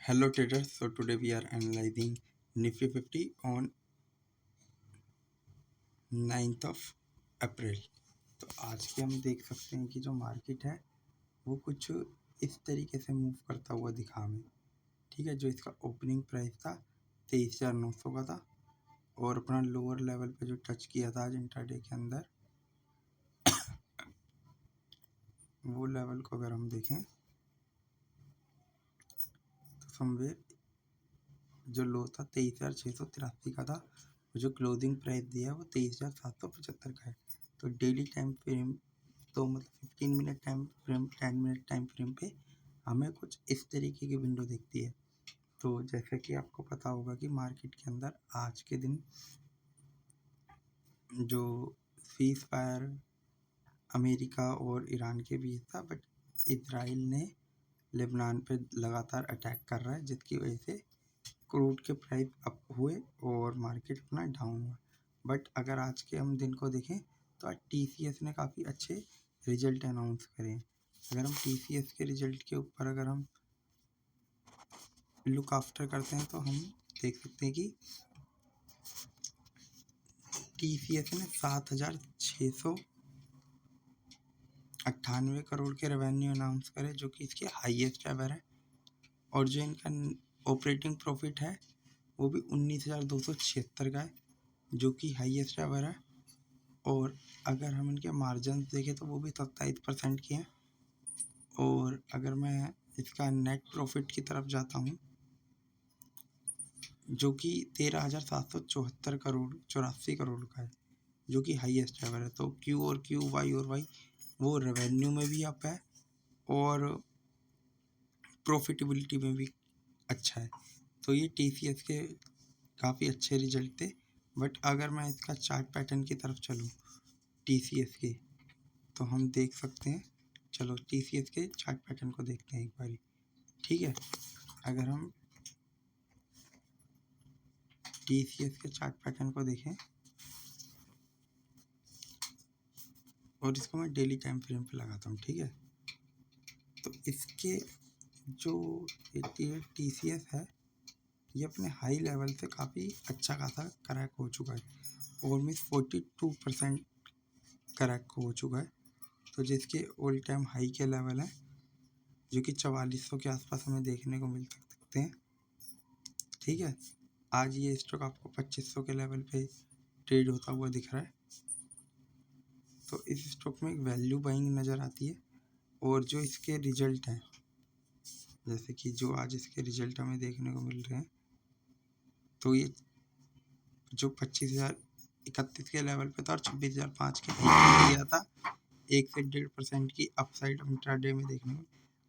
Hello traders, so today we are analyzing Nifty 50 on 9th of अप्रैल। तो आज के हम देख सकते हैं कि जो मार्केट है वो कुछ इस तरीके से मूव करता हुआ दिखा हमें। ठीक है, जो इसका ओपनिंग प्राइस था 23,900 का था और अपना लोअर लेवल पे जो टच किया था आज इंट्राडे के अंदर, वो लेवल को अगर हम देखें तो समवेयर जो लो था 23,683 का था, जो क्लोजिंग प्राइस दिया है वो 23,775 का है। तो डेली टाइम फ्रेम तो मतलब 15 minute time frame 10 minute time frame पे हमें कुछ इस तरीके की विंडो दिखती है। तो जैसे कि आपको पता होगा कि मार्केट के अंदर आज के दिन जो सीज फायर अमेरिका और ईरान के बीच था, बट इजराइल ने लेबनान पे लगातार अटैक कर रहा है, जिसकी वजह से क्रूड के प्राइस अप हुए और मार्केट अपना डाउन हुआ। बट अगर आज के हम दिन को देखें तो आज TCS ने काफ़ी अच्छे रिजल्ट अनाउंस करे हैं। अगर हम TCS के रिजल्ट के ऊपर अगर हम लुक आफ्टर करते हैं तो हम देख सकते हैं कि TCS ने 7,698 करोड़ के रेवेन्यू अनाउंस करे, जो कि इसके हाईएस्ट एवर है। और जो इनका ऑपरेटिंग प्रॉफिट है वो भी 19,276 का है, जो कि हाईएस्ट एवर है। और अगर हम इनके मार्जिन देखें तो वो भी 27% के हैं। और अगर मैं इसका नेट प्रॉफिट की तरफ जाता हूँ, जो कि 13,774 करोड़ 84 करोड़ का है, जो कि हाईएस्ट एवर है। तो वाई वो रेवेन्यू में भी अप है और प्रॉफिटेबिलिटी में भी अच्छा है। तो ये TCS के काफ़ी अच्छे रिजल्ट थे। बट अगर मैं इसका चार्ट पैटर्न की तरफ चलूँ TCS के, तो हम देख सकते हैं, चलो TCS के चार्ट पैटर्न को देखते हैं एक बारी। ठीक है, अगर हम TCS के चार्ट पैटर्न को देखें और इसको मैं डेली टाइम फ्रेम पे लगाता हूँ, ठीक है, तो इसके जो TCS है ये अपने हाई लेवल से काफ़ी अच्छा खासा क्रैक हो चुका है, ऑलमोस्ट 42% क्रैक हो चुका है। तो जिसके ऑल टाइम हाई के लेवल हैं जो कि 4400 के आसपास हमें देखने को मिल सकते हैं। ठीक है, आज ये स्टॉक आपको 2500 के लेवल पे ट्रेड होता हुआ दिख रहा है। तो इस स्टॉक में एक वैल्यू बाइंग नज़र आती है। और जो इसके रिजल्ट हैं, जैसे कि जो आज इसके रिजल्ट हमें देखने को मिल रहे हैं, तो ये जो 25,031 के लेवल पे था और 26,005 के दिया था, 1 से 1.5% की अपसाइड इंट्राडे में देखने को,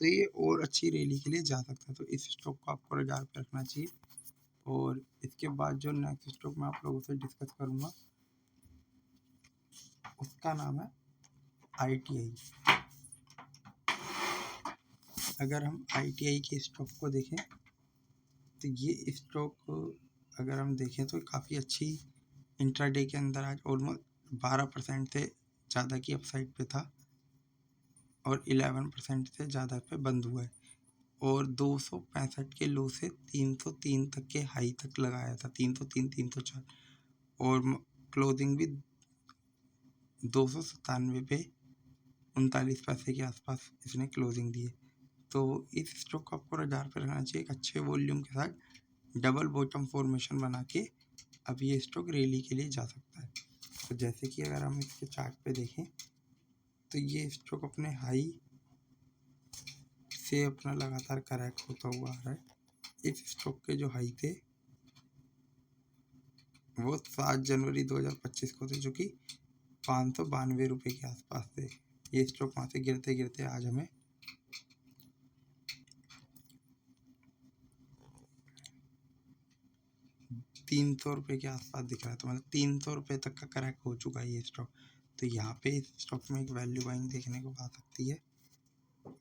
तो ये और अच्छी रैली के लिए जा सकता है। तो इस स्टॉक को आपको रडार पे रखना चाहिए। और इसके बाद जो नेक्स्ट स्टॉक मैं आप लोगों से डिस्कस करूँगा उसका नाम है ITI। अगर हम ITI के स्टॉक को देखें तो ये स्टॉक अगर हम देखें तो काफ़ी अच्छी इंट्राडे के अंदर आज ऑलमोस्ट 12% से ज़्यादा की अपसाइड पे था और 11% से ज़्यादा पे बंद हुआ है। और 265 के लो से 303 तक के हाई तक लगाया था, 303 304, और क्लोजिंग भी 297 पे 39 पैसे के आसपास इसने क्लोजिंग दी है। तो इस स्टॉक को आपको रडार पर रखना चाहिए। एक अच्छे वॉल्यूम के साथ डबल बॉटम फॉर्मेशन बना के अब ये स्टॉक रैली के लिए जा सकता है। तो जैसे कि अगर हम इसके चार्ट पे देखें तो ये स्टॉक अपने हाई से अपना लगातार क्रैक होता हुआ आ रहा है। इस स्टॉक के जो हाई थे वो 7 जनवरी 2025 को थे, जो कि 592 रुपये के आसपास थे। ये स्टॉक वहाँ से गिरते गिरते आज हमें 300 रुपये के आसपास दिख रहा है। तो मतलब 300 रुपये तक का क्रैक हो चुका है ये स्टॉक। तो यहाँ पे इस स्टॉक में एक वैल्यू बाइंग देखने को आ सकती है।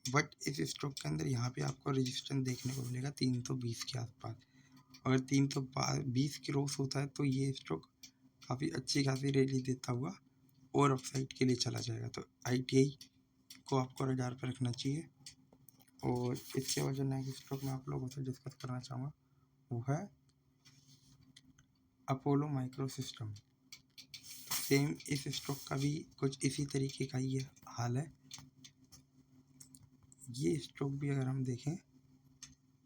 बट इस स्टॉक के अंदर यहाँ पे आपको रेजिस्टेंस देखने को मिलेगा 320 के आसपास। अगर 320 क्रॉस होता है तो ये स्टॉक काफ़ी अच्छी खासी रैली देता हुआ और अपसाइड के लिए चला जाएगा। तो ITI इसको आपको रडार पर रखना चाहिए। और इसके बाद जो नेक्स्ट स्टॉक मैं आप लोगों से डिस्कस करना चाहूँगा वो है अपोलो माइक्रो सिस्टम। सेम इस स्टॉक का भी कुछ इसी तरीके का ही हाल है। ये स्टॉक भी अगर हम देखें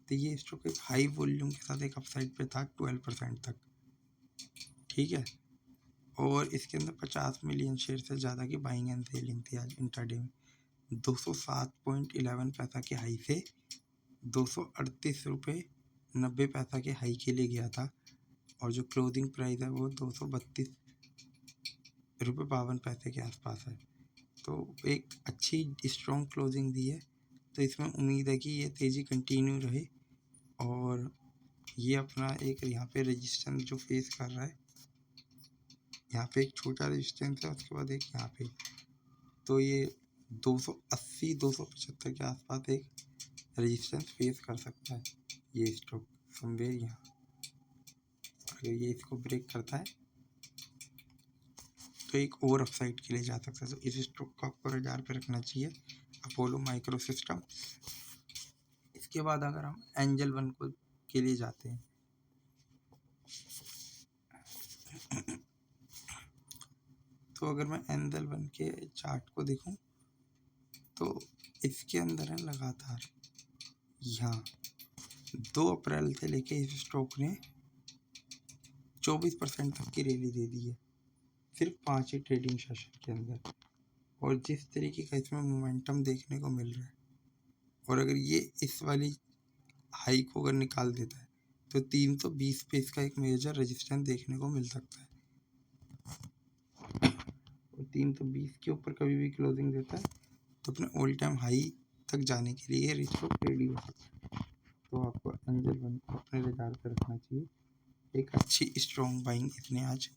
तो ये स्टॉक एक हाई वॉल्यूम के साथ एक अपसाइड पे था 12% तक, ठीक है। और इसके अंदर 50 मिलियन शेयर से ज़्यादा की बाइंग एंड सेलिंग थी आज इंट्राडे में। 207.11 पैसा के हाई से 238 रुपये 90 पैसा के हाई के लिए गया था। और जो क्लोजिंग प्राइस है वो 232 रुपये 52 पैसे के आसपास है। तो एक अच्छी स्ट्रॉन्ग क्लोजिंग दी है। तो इसमें उम्मीद है कि ये तेज़ी कंटिन्यू रहे। और ये अपना एक यहाँ पे रेजिस्टेंस जो फेस कर रहा है, यहाँ पे एक छोटा रेजिस्टेंस है, उसके बाद एक यहाँ पे, तो ये 280-275 के आसपास एक रेजिस्टेंस फेस कर सकता है ये स्टॉक समवेयर यहाँ। अगर ये इसको ब्रेक करता है तो एक और अपसाइड के लिए जा सकता है। तो इस स्टॉक को आपको रडार पे रखना चाहिए, अपोलो माइक्रो सिस्टम। इसके बाद अगर हम एंजल वन को के लिए जाते हैं तो अगर मैं एंजल वन के चार्ट को देखूं तो इसके अंदर है लगातार यहाँ 2 अप्रैल से लेके इस स्टॉक ने 24% तक की रैली दे दी है सिर्फ 5 ही ट्रेडिंग सेशन के अंदर। और जिस तरीके का इसमें मोमेंटम देखने को मिल रहा है, और अगर ये इस वाली हाई को अगर निकाल देता है तो 320 पे इसका एक मेजर रेजिस्टेंस देखने को मिल सकता है। और 320 के ऊपर कभी भी क्लोजिंग देता है तो अपने ऑल टाइम हाई तक जाने के लिए ये स्टॉक रेडी हो सकता है। तो आपको एंजल वन को अपने रडार पर रखना चाहिए। एक अच्छी स्ट्रॉन्ग बाइंग इसने आज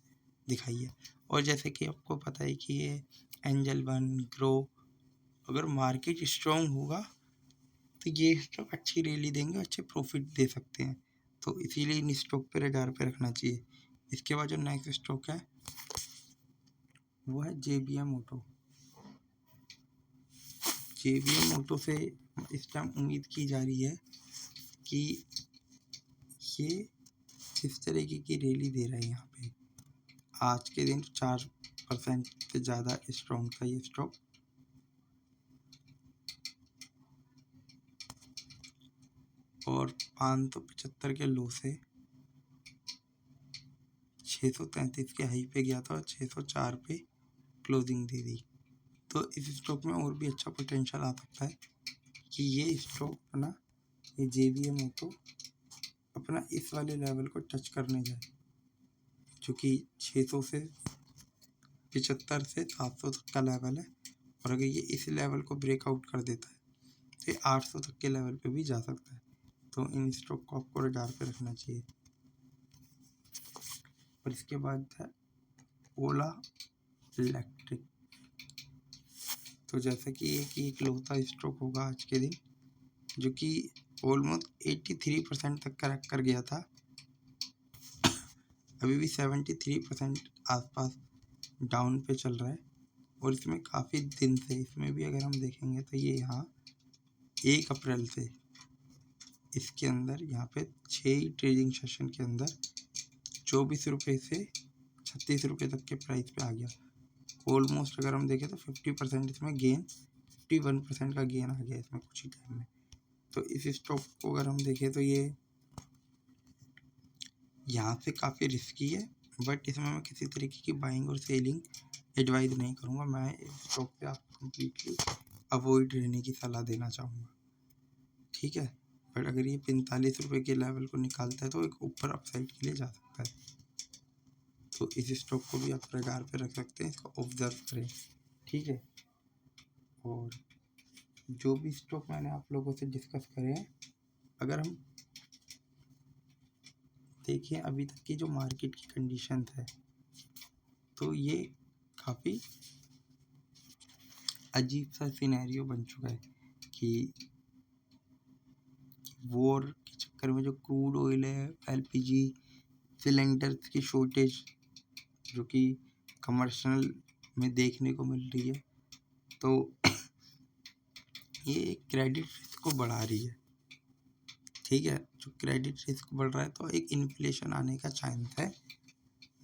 दिखाई है। और जैसे कि आपको पता है कि ये एंजल वन ग्रो, अगर मार्केट स्ट्रॉन्ग होगा तो ये स्टॉक अच्छी रैली देंगे, अच्छे प्रॉफिट दे सकते हैं। तो इसीलिए इन स्टॉक पे रडार पे रखना चाहिए। इसके बाद जो नेक्स्ट स्टॉक है वो है JBM ऑटो। JBM ऑटो से इस टाइम उम्मीद की जा रही है कि ये किस तरीके की रैली दे रहा है। यहाँ पे आज के दिन 4% से ज़्यादा स्ट्रॉन्ग था ये स्टॉक। और 575 के लो से 633 के हाई पे गया था और 604 पे क्लोजिंग दे दी। तो इस स्टॉक में और भी अच्छा पोटेंशियल आ सकता है कि ये स्टॉक अपना ये JBM ऑटो अपना इस वाले लेवल को टच करने जाए, जो कि 600 से 75 से 700 तक का लेवल है। और अगर ये इस लेवल को ब्रेकआउट कर देता है तो ये 800 तक के लेवल पे भी जा सकता है। तो इन स्टॉक को आपको रडार पे रखना चाहिए। और इसके बाद है ओला इलेक्ट्रिक। तो जैसे कि एक इकलौता स्टॉक होगा आज के दिन जो कि ऑलमोस्ट 83% तक करेक्ट कर गया था, अभी भी 73% आसपास डाउन पे चल रहा है। और इसमें काफ़ी दिन से, इसमें भी अगर हम देखेंगे तो ये यहाँ 1 अप्रैल से इसके अंदर यहाँ पे 6 ट्रेडिंग सेशन के अंदर 24 रुपये से 36 रुपये तक के प्राइस पे आ गया। ऑलमोस्ट अगर हम देखें तो 50% इसमें गेन, 51% का गेन आ गया इसमें कुछ ही टाइम में। तो इस स्टॉक को अगर हम देखें तो ये यहाँ से काफ़ी रिस्की है, बट इसमें मैं किसी तरीके की बाइंग और सेलिंग एडवाइज नहीं करूँगा। मैं इस स्टॉक पे आपको कम्प्लीटली अवॉइड रहने की सलाह देना चाहूँगा, ठीक है। बट अगर ये 45 रुपये के लेवल को निकालता है तो एक ऊपर अपसाइड के लिए जा सकता है। तो इस स्टॉक को भी आप रडार पे रख सकते हैं, इसको ऑब्जर्व करें, ठीक है। और जो भी स्टॉक मैंने आप लोगों से डिस्कस करे हैं, अगर हम देखें अभी तक की जो मार्केट की कंडीशन है तो ये काफ़ी अजीब सा सिनेरियो बन चुका है कि वॉर के चक्कर में जो क्रूड ऑयल है, LPG सिलेंडर्स की शॉर्टेज जो कि कमर्शियल में देखने को मिल रही है, तो ये क्रेडिट रिस्क को बढ़ा रही है, ठीक है। जो क्रेडिट रिस्क बढ़ रहा है तो एक इन्फ्लेशन आने का चांस है,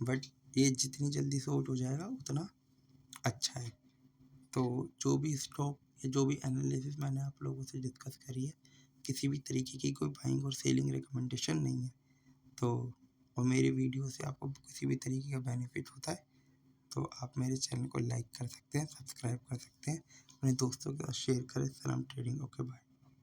बट ये जितनी जल्दी सॉर्ट हो जाएगा उतना अच्छा है। तो जो भी स्टॉक या जो भी एनालिसिस मैंने आप लोगों से डिस्कस करी है, किसी भी तरीके की कोई बाइंग और सेलिंग रिकमेंडेशन नहीं है। तो और मेरी वीडियो से आपको किसी भी तरीके का बेनिफिट होता है तो आप मेरे चैनल को लाइक कर सकते हैं, सब्सक्राइब कर सकते हैं, अपने दोस्तों के साथ शेयर करें। सलाम ट्रेडिंग, ओके बाय।